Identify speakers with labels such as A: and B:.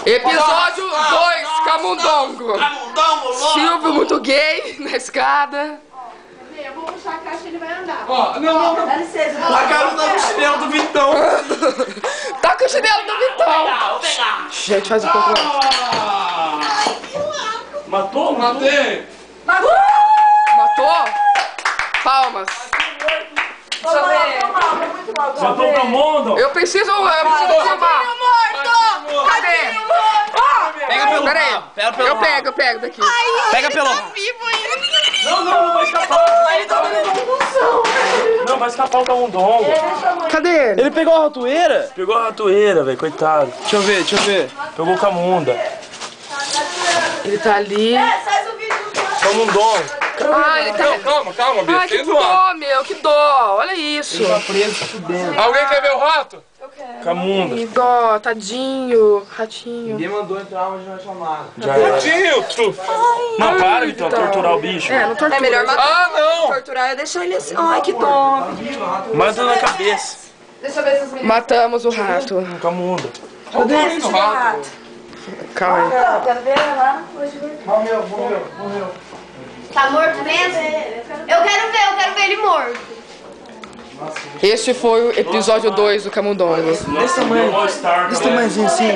A: Episódio 2, Camundongo.
B: Camundongo, louco.
A: Silvio muito gay na escada.
C: Eu vou puxar a caixa e ele vai andar.
D: Ó, não.
C: Dá licença.
D: A cara tá com o chinelo do Vitão.
A: Tá com o chinelo do Vitão.
B: Vou pegar.
A: Gente, faz um pouco mais.
D: Matou? Matei.
A: Matou? Palmas.
C: Deixa eu ver.
D: Já tô pro mundo.
A: Eu preciso filmar. Cadê?
D: Pega pelo
A: Peraí.
D: rabo. Pega pelo rabo.
A: Eu pego daqui.
D: Pega pelo rabo. Não vai escapar. Não, vai escapar o camundongo.
A: Cadê ele?
D: Ele pegou a ratoeira? Pegou a ratoeira, velho, coitado. Deixa eu ver. Pegou o camunda.
A: Ele tá ali.
C: Faz o vídeo.
D: Camundongo.
A: Ah, ele tá...
D: Calma, Bia.
A: Ai, que dó, meu, que dó. Olha isso.
D: preso fudendo. Alguém quer ver o rato? Camunda.
A: Que dó, tadinho, ratinho.
E: Ninguém mandou entrar, mas já chamaram.
D: Já era. Ratinho, tu. Não, para, Vitão, torturar o bicho.
A: É, não tortura.
C: É melhor matar.
D: Ah, não.
C: Torturar é deixar ele assim. Ai, que dó.
D: Mata na cabeça.
C: Deixa eu ver se os meninos.
A: Matamos o rato.
D: Camunda.
C: Cadê esse rato?
A: Calma aí.
C: Quero ver lá.
E: Morreu.
F: Tá morto mesmo? Eu quero ver ele morto.
A: Este foi o episódio 2 do Camundongo.
D: Desse tamanho.
E: Desse tamanhozinho assim.